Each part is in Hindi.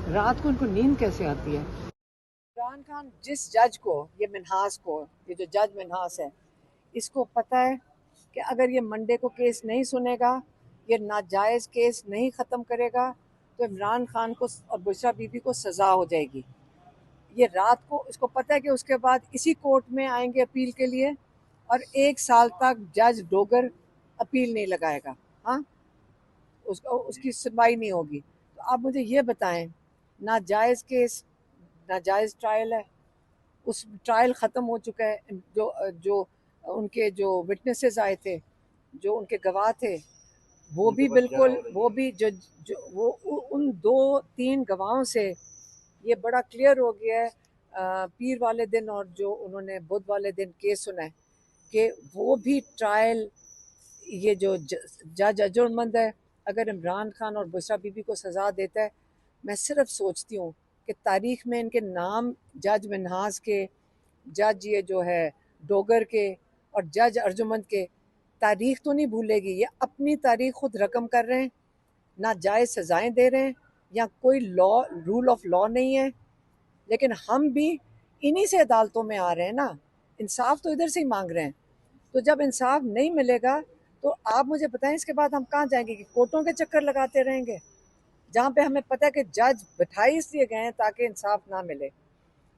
रात को उनको नींद कैसे आती है? इमरान खान जिस जज को, ये मिन्हास को, ये जो जज मिन्हास है, इसको पता है कि अगर ये मंडे को केस नहीं सुनेगा, ये नाजायज़ केस नहीं ख़त्म करेगा, तो इमरान खान को और बुशरा बीबी को सज़ा हो जाएगी। ये रात को इसको पता है कि उसके बाद इसी कोर्ट में आएंगे अपील के लिए, और 1 साल तक जज डोगर अपील नहीं लगाएगा। हाँ, उसका उसकी सुनवाई नहीं होगी। तो आप मुझे ये बताएं, नाजायज़ केस, नाजायज़ ट्रायल है, उस ट्रायल ख़त्म हो चुका है। जो जो उनके जो विटनेसेस आए थे, जो उनके गवाह थे, वो भी बिल्कुल, वो भी जो वो उन 2-3 गवाहों से ये बड़ा क्लियर हो गया है, पीर वाले दिन और जो उन्होंने बुध वाले दिन केस सुना है, कि वो भी ट्रायल, ये जो जज अजरमंद है, अगर इमरान खान और बुशरा बीबी को सज़ा देता है, मैं सिर्फ सोचती हूँ कि तारीख में इनके नाम, जज मिन्हास के, जज ये जो है डोगर के, और जज अर्जुमंद के, तारीख तो नहीं भूलेगी। ये अपनी तारीख खुद रकम कर रहे हैं, ना जायज़ सज़ाएं दे रहे हैं, या कोई लॉ, रूल ऑफ लॉ नहीं है। लेकिन हम भी इन्हीं से अदालतों में आ रहे हैं ना, इंसाफ तो इधर से ही मांग रहे हैं। तो जब इंसाफ नहीं मिलेगा, तो आप मुझे बताएं इसके बाद हम कहाँ जाएंगे? कि कोर्टों के चक्कर लगाते रहेंगे, जहाँ पे हमें पता है कि जज बिठाई इसलिए गए हैं ताकि इंसाफ ना मिले।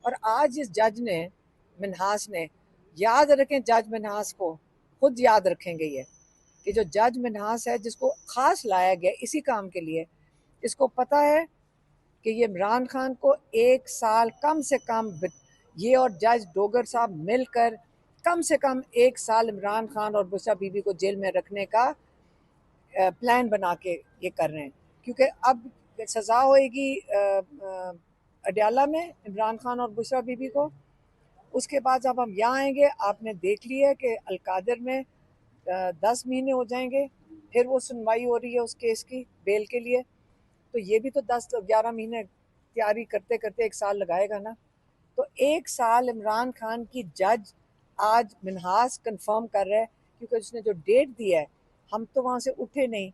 और आज इस जज ने, मिन्हास ने, याद रखें जज मिन्हास को, खुद याद रखेंगे ये, कि जो जज मिन्हास है, जिसको खास लाया गया इसी काम के लिए, इसको पता है कि ये इमरान खान को 1 साल कम से कम, ये और जज डोगर साहब मिलकर कम से कम 1 साल इमरान खान और बुशरा बीबी को जेल में रखने का प्लान बना के ये कर रहे हैं। क्योंकि अब सज़ा होएगी अडयाला में इमरान खान और बुशरा बीबी को। उसके बाद जब हम यहाँ आएंगे, आपने देख लिया है कि अलकादर में 10 महीने हो जाएंगे, फिर वो सुनवाई हो रही है उस केस की बेल के लिए, तो ये भी तो 10-11 महीने तैयारी करते करते 1 साल लगाएगा ना। तो 1 साल इमरान खान की जज आज मिन्हास कंफर्म कर रहा है, क्योंकि उसने जो डेट दी है, हम तो वहाँ से उठे नहीं।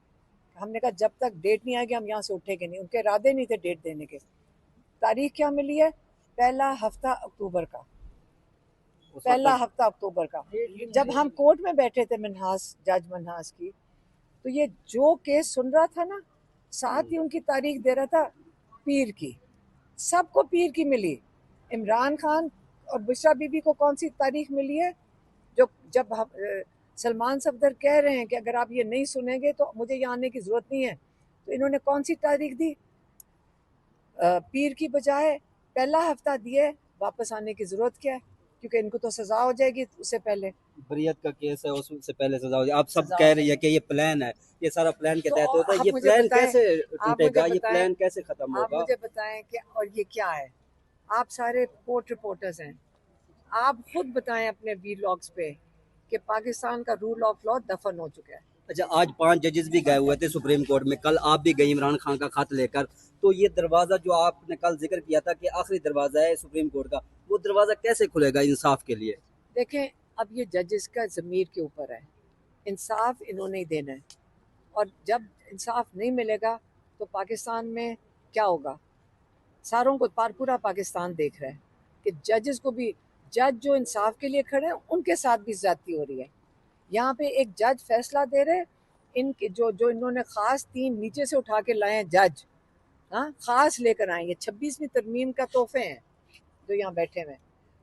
हमने कहा जब तक डेट नहीं आएगी हम यहाँ से उठेंगे नहीं, उनके इरादे नहीं थे डेट देने के। तारीख क्या मिली है? पहला हफ्ता अक्टूबर का, पहला हफ्ता अक्टूबर का। जब हम कोर्ट में बैठे थे मिन्हास, जज मिन्हास की, तो ये जो केस सुन रहा था ना, साथ ही उनकी तारीख दे रहा था पीर की। सबको पीर की मिली। इमरान खान और बुशरा बीबी को कौन सी तारीख मिली है? जो जब सलमान सफदर कह रहे हैं कि अगर आप ये नहीं सुनेंगे तो मुझे यहाँ आने की ज़रूरत नहीं है, तो इन्होंने कौन सी तारीख दी? पीर की बजाय पहला हफ्ता दिए। वापस आने की ज़रूरत क्या है? क्योंकि इनको तो सज़ा हो जाएगी उससे पहले। बरियत का केस है, उससे पहले सजा हो जाए। आप सब कह रही है कि ये प्लान है, ये सारा प्लान के तो तहत होता है। आप ये मुझे प्लान बताएं, कैसे आप मुझे टूटेगा, ये बताएं, प्लान कैसे खत्म आप होगा? मुझे बताएं कि और ये क्या है? आप सारे कोर्ट रिपोर्टर्स हैं, आप खुद बताएं अपने वीलॉग्स पे कि पाकिस्तान का रूल ऑफ लॉ दफन हो चुका है। अच्छा, आज 5 जजेस भी गए हुए थे सुप्रीम कोर्ट में, कल आप भी गई इमरान खान का खत लेकर। तो ये दरवाजा जो आपने कल जिक्र किया था कि आखिरी दरवाजा है सुप्रीम कोर्ट का, वो दरवाजा कैसे खुलेगा इंसाफ के लिए? देखें, अब ये जजेस का ज़मीर के ऊपर है, इंसाफ इन्होंने ही देना है। और जब इंसाफ नहीं मिलेगा तो पाकिस्तान में क्या होगा? सारों को पूरा पाकिस्तान देख रहा है कि जजेस को भी, जज जो इंसाफ के लिए खड़े हैं उनके साथ भी ज्यादती हो रही है। यहाँ पे एक जज फैसला दे रहे, इनके जो जो इन्होंने खास 3 नीचे से उठा के लाए हैं जज, हाँ, खास लेकर आए। ये 26वीं तरमीम का तोहफे हैं जो यहाँ बैठे हुए हैं।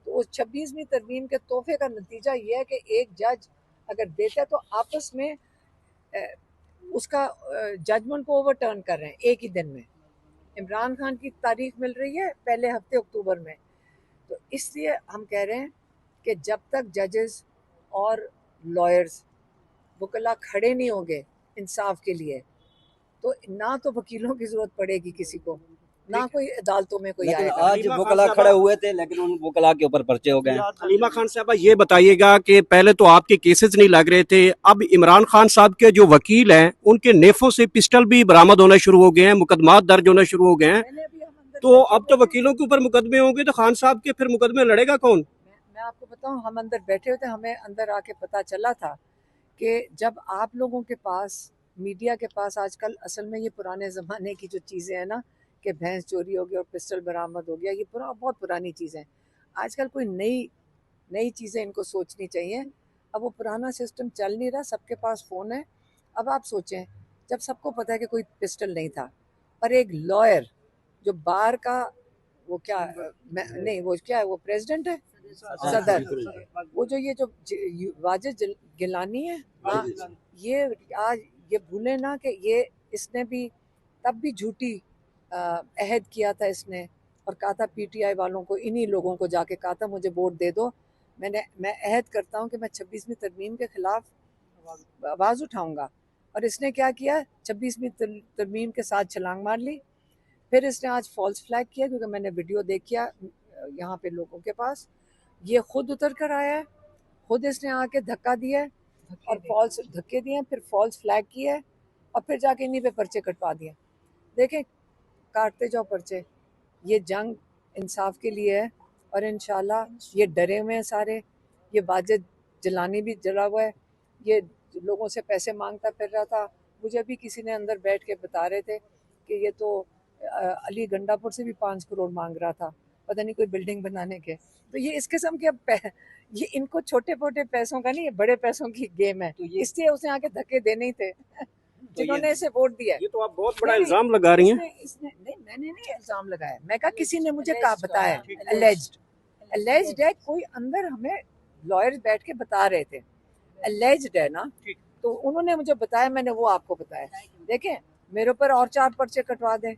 तो उस 26वीं तरमीम के तोहफे का नतीजा ये है कि एक जज अगर देता है तो आपस में उसका जजमेंट को ओवरटर्न कर रहे हैं एक ही दिन में। इमरान खान की तारीख मिल रही है पहले हफ्ते अक्टूबर में। तो इसलिए हम कह रहे हैं कि जब तक जजेस और लॉयर्स, वकला खड़े नहीं होंगे इंसाफ के लिए, तो ना तो वकीलों की ज़रूरत पड़ेगी किसी को, ना कोई अदालतों में कोई लेकिन आएगा। आज वकला खड़े हुए थे, लेकिन उन वकला के ऊपर पर्चे हो गए। हलीमा खान साहबा, ये बताइएगा कि पहले तो आपके केसेस नहीं लग रहे थे, अब इमरान खान साहब के जो वकील हैं उनके नेफों से पिस्टल भी बरामद होना शुरू हो गए हैं, मुकदमात दर्ज होना शुरू हो गए हैं। तो अब तो वकीलों के ऊपर मुकदमे होंगे, तो खान साहब के फिर मुकदमे लड़ेगा कौन? मैं आपको बताऊं, हम अंदर बैठे हुए थे, हमें अंदर आके पता चला था कि जब आप लोगों के पास, मीडिया के पास आजकल असल में ये पुराने ज़माने की जो चीज़ें हैं ना, कि भैंस चोरी हो गई और पिस्टल बरामद हो गया, ये बहुत पुरानी चीज़ है। आजकल कोई नई चीज़ें इनको सोचनी चाहिए। अब वो पुराना सिस्टम चल नहीं रहा, सबके पास फ़ोन है। अब आप सोचें, जब सबको पता है कि कोई पिस्टल नहीं था और एक लॉयर जो बार का वो क्या नहीं वो क्या है, वो प्रेसिडेंट है, सदर, वो जो ये जो वाजिद गिलानी है ना, ये आज ये भूले ना कि ये इसने भी तब भी झूठी अहद किया था इसने, और कहा था पीटीआई वालों को, इन्हीं लोगों को जाके कहा था मुझे वोट दे दो, मैं अहद करता हूँ कि मैं 26वीं तरमीम के खिलाफ आवाज़ उठाऊंगा। और इसने क्या किया, 26वीं तरमीम के साथ छलांग मार ली। फिर इसने आज फॉल्स फ्लैग किया, क्योंकि मैंने वीडियो देखा यहाँ पे लोगों के पास, ये खुद उतर कर आया है, खुद इसने आके धक्का दिया है और फॉल्स धक्के दिए, फिर फॉल्स फ्लैग किया है और फिर जाके इन्हीं पे पर्चे कटवा दिए। देखें, काटते जाओ पर्चे। ये जंग इंसाफ के लिए है और इंशाल्लाह ये डरे हुए हैं सारे। ये वाजिद जिलानी भी डरा हुआ है, ये लोगों से पैसे मांगता फिर रहा था। मुझे भी किसी ने अंदर बैठ के बता रहे थे कि ये तो अली गंडापुर से भी 5 करोड़ मांग रहा था, पता नहीं कोई बिल्डिंग बनाने के। तो ये इस किस्म के ये इनको छोटे मोटे पैसों का नहीं, ये बड़े पैसों की गेम है, तो इसलिए उसे आके धक्के देने ही थे जिन्होंने इसे वोट दिया। ये तो आप बहुत बड़ा इल्जाम लगा रही हैं। इसने नहीं, मैंने नहीं इल्जाम लगाया, मैं कहा किसी ने मुझे कहा बताया, अलेज्ड है, कोई अंदर हमें लॉयर्स बैठ के बता रहे थे अलेज्ड है ना, तो उन्होंने मुझे बताया, मैंने वो आपको बताया। देखें, मेरे ऊपर और 4 पर्चे कटवा दें,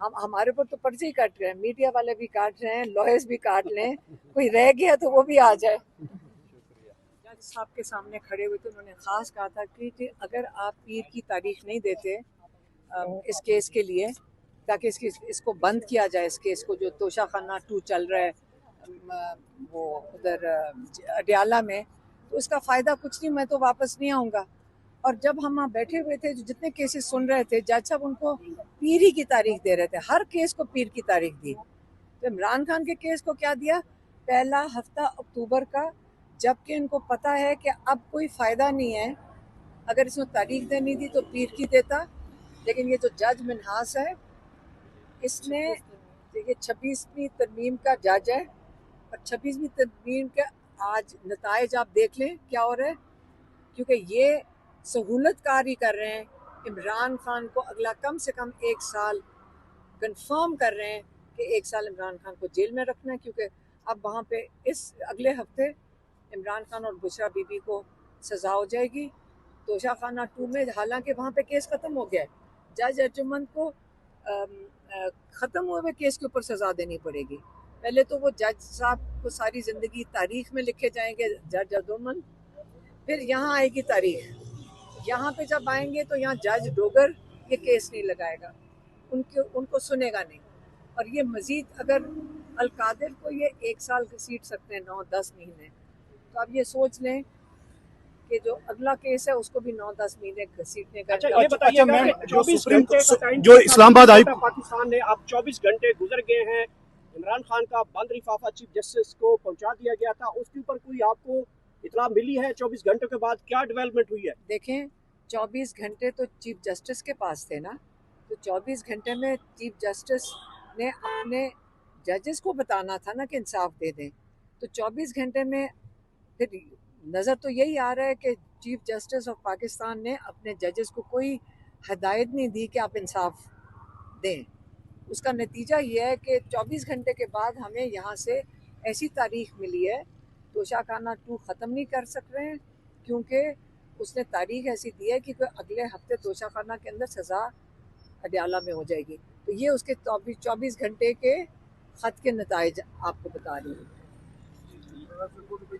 हमारे ऊपर तो पर्चे ही काट रहे हैं, मीडिया वाले भी काट रहे हैं, लॉयर्स भी काट लें, कोई रह गया तो वो भी आ जाए। जज साहब के सामने खड़े हुए थे, उन्होंने खास कहा था कि अगर आप पीर की तारीख नहीं देते इस केस के लिए, ताकि इसको बंद किया जाए, इस केस को, जो तोशाखाना 2 चल रहा है वो उधर अडियाला में, तो इसका फ़ायदा कुछ नहीं, मैं तो वापस नहीं आऊँगा। और जब हम वहाँ बैठे हुए थे, जो जितने केसेस सुन रहे थे, जज साहब उनको पीर ही की तारीख दे रहे थे, हर केस को पीर की तारीख दी। तो इमरान खान के केस को क्या दिया, पहला हफ्ता अक्टूबर का, जबकि इनको पता है कि अब कोई फ़ायदा नहीं है, अगर इसमें तारीख देनी थी तो पीर की देता। लेकिन ये जो जज मिन्हास है, इसने, ये 26वीं तरमीम का जज है और 26वीं तरमीम के आज नताइज आप देख लें क्या हो रहा है, क्योंकि ये सहूलत कारी कर रहे हैं इमरान खान को अगला कम से कम 1 साल कंफर्म कर रहे हैं कि 1 साल इमरान खान को जेल में रखना है, क्योंकि अब वहाँ पे इस अगले हफ्ते इमरान खान और बुशरा बीबी को सज़ा हो जाएगी तोशाखाना 2 में। हालांकि वहाँ पे केस ख़त्म हो गया है, जज अर्जुमंद को ख़त्म हुए हुए केस के ऊपर सज़ा देनी पड़ेगी। पहले तो वो जज साहब को सारी ज़िंदगी तारीख में लिखे जाएंगे, जज अर्जुमंद, फिर यहाँ आएगी तारीख, यहाँ पे जब आएंगे तो यहाँ जज डोगर ये केस नहीं लगाएगा, उनको सुनेगा नहीं। और ये मज़ीद अगर अलकादिर को ये 1 साल घसीट सकते हैं, 9-10 महीने, तो अब ये सोच लें कि जो अगला केस है उसको भी 9-10 महीने घसीटने का। अच्छा, ये बताइए मैम, 24 घंटे का टाइम जो इस्लामाबाद आई पाकिस्तान ने, अब 24 घंटे गुजर गए हैं, इमरान खान का बंद लिफाफा चीफ जस्टिस को पहुंचा दिया गया था, उसके ऊपर कोई आपको इतला मिली है? 24 घंटे के बाद क्या डेवलपमेंट हुई है? देखें, 24 घंटे तो चीफ जस्टिस के पास थे ना, तो 24 घंटे में चीफ जस्टिस ने अपने जजेस को बताना था ना कि इंसाफ दे दें। तो 24 घंटे में फिर नज़र तो यही आ रहा है कि चीफ जस्टिस ऑफ पाकिस्तान ने अपने जजेस को कोई हदायत नहीं दी कि आप इंसाफ दें। उसका नतीजा ये है कि 24 घंटे के बाद हमें यहाँ से ऐसी तारीख मिली है, तोशाखाना 2 ख़त्म नहीं कर सक रहे हैं, क्योंकि उसने तारीख ऐसी दी है कि अगले हफ्ते तोशाखाना के अंदर सज़ा अडियाला में हो जाएगी। तो ये उसके 24 घंटे के ख़त के नताइज आपको बता रही हूँ।